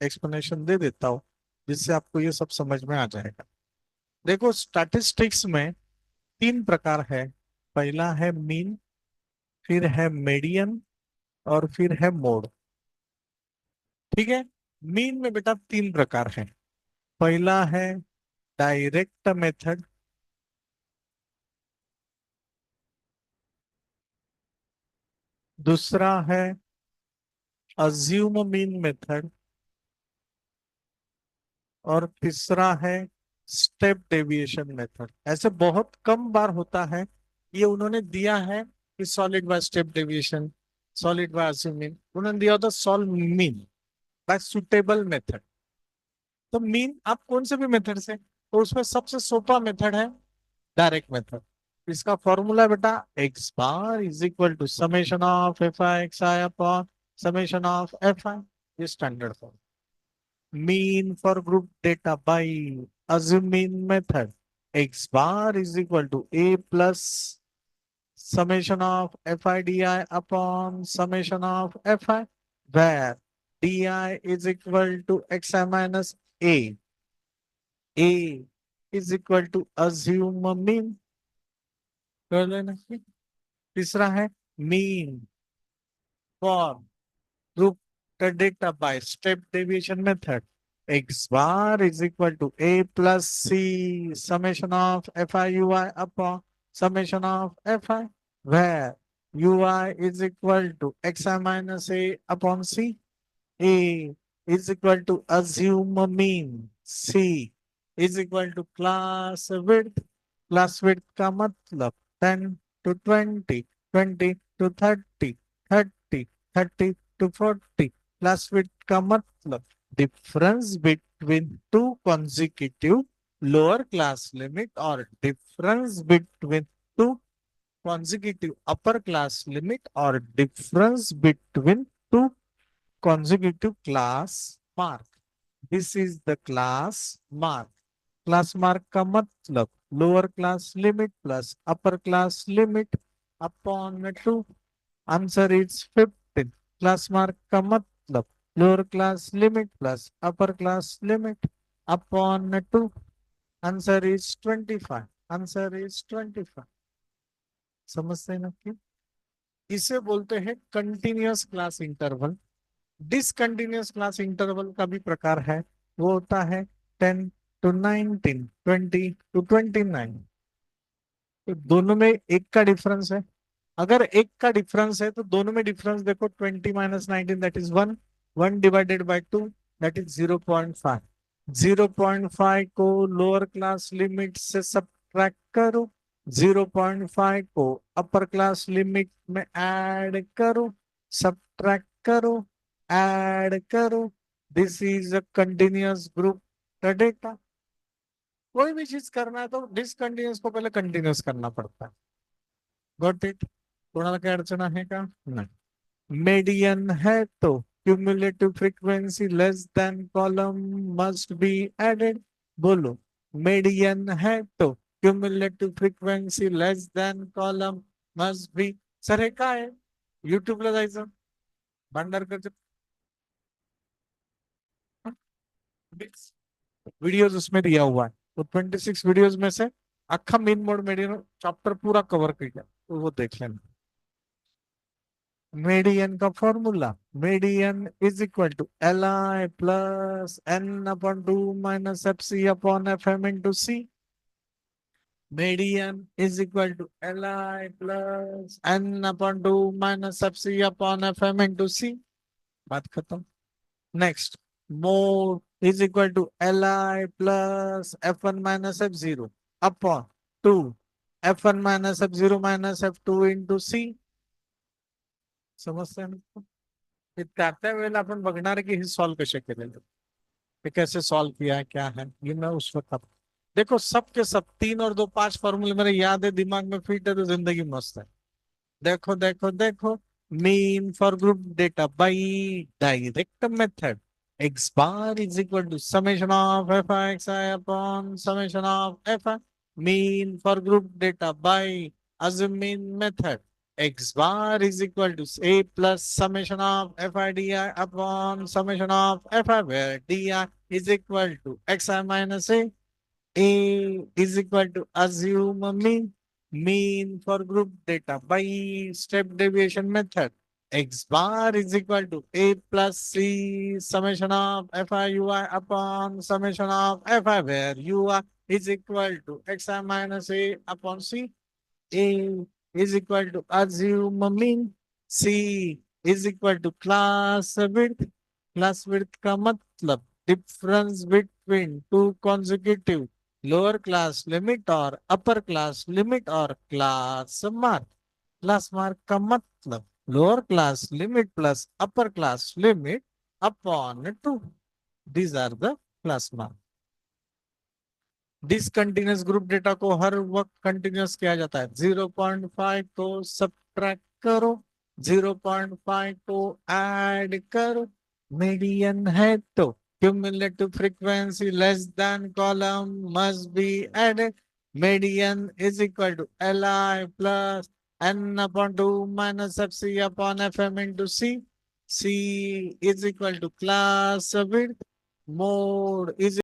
Explanation दे देता हूँ जिससे आपको ये सब समझ में आ जाएगा। देखो, स्टैटिस्टिक्स में तीन प्रकार है। पहला है मीन, फिर है मीडियन, और फिर है मोड। ठीक है। मीन में बेटा तीन प्रकार है। पहला है डायरेक्ट मेथड, दूसरा है अज्यूम मीन मेथड, और तीसरा है स्टेप डेविएशन मेथड। ऐसे बहुत कम बार होता है। ये उन्होंने दिया है कि solve it by step deviation, solve it by assume mean, उन्होंने दिया होता solve mean by suitable method. तो मीन आप कौन से भी मेथड से, तो उसमें सबसे सोपा मेथड है डायरेक्ट मेथड। इसका फॉर्मूला बेटा X bar is equal to summation of f i x i upon summation of f i. ये standard form. Mean for group data by assume mean method, x bar is equal to a plus summation of fi di upon summation of fi, where di is equal to xi minus a is equal to assume mean। कर लेना। तीसरा है mean for group data bye step deviation method, x bar is equal to a plus c summation of fi ui upon summation of fi, where ui is equal to xi minus a upon c, a is equal to assume mean, c is equal to class width का मतलब 10 to 20, 20 to 30, 30, 30 to 40। Class width का मतलब difference between two consecutive lower class limit और difference between two consecutive upper class limit और difference between two consecutive class mark। This is the class mark. Class mark का मतलब lower class limit plus upper class limit upon two. Answer is 15। Class mark का मतलब lower class limit plus upper class limit upon two. Answer is 25। Answer is 25। समझते हैं ना कि इसे बोलते हैं continuous class interval. Discontinuous class interval का भी प्रकार है। वो होता है 10 to 19, 20 to 29। तो दोनों में एक का डिफरेंस है। अगर एक का डिफरेंस है तो दोनों में डिफरेंस देखो, 20 - 19 दैट इज 1, 1/2 दैट इज 0.5। 0.5 को लोअर क्लास लिमिट से सब्ट्रैक्ट करो, 0.5 को अपर क्लास लिमिट में ऐड करो, सब्ट्रैक्ट करो, ऐड करो। This is a continuous group data. कोई भी चीज करना है तो डिसकंटिन्यूअस को पहले कंटिन्यूअस करना पड़ता है। Got it? कोणाला काय अडचण आहे का? नाही। मीडियन है तो cumulative frequency less than column must be added. बोलो, मीडियन है तो cumulative frequency less than column must be. Sir हे काय आहे? युट्यूबला जायचं, भांडारकरचे वीडियोस उसमें दिया हुआ है। तो 26 वीडियोस में से अक्खा मेन मोड मीडियन चैप्टर पूरा कवर किया, तो वो देख लेना। मीडियन का formula, median is equal to L I plus N upon two minus F C upon F M into C. Median is equal to L I plus N upon two minus F C upon F M into C. बात खत्म। Next, mode is equal to L I plus F one minus F zero upon two F one minus F zero minus F two into C. समजते हैं ना? हे त्या वेळेला आपण बघणार की हे सॉल्व कसे केलेले, हे कैसे सॉल्व किया है, क्या है, ये मैं उस वक्त देखो सब के सब 3 और 2 5 फॉर्मूले मेरे याद है, दिमाग में फिट है, तो जिंदगी मस्त है। देखो देखो देखो, mean for group data by direct method, x bar is equal to summation of f i x i upon summation of f i. Mean for group data by assume mean method, x bar is equal to a plus summation of fi di upon summation of fi, where di is equal to xi minus a. A is equal to assume a mean for group data by step deviation method. X bar is equal to a plus c summation of fi ui upon summation of fi, where ui is equal to xi minus a upon c. A is equal to assume a mean. C is equal to class width. Class width का मतलब difference between two consecutive lower class limit और upper class limit और class mark. Class mark का मतलब lower class limit plus upper class limit upon 2. These are the class mark. Discontinuous group data को हर वक्त continuous किया जाता है। 0.5 को सब्ट्रैक्ट करो, 0.5 को ऐड करो, मीडियन है तो cumulative frequency less than column must be added. Median is equal to LI plus n upon 2 minus FC upon FM into C. C is equal to class width. Mode is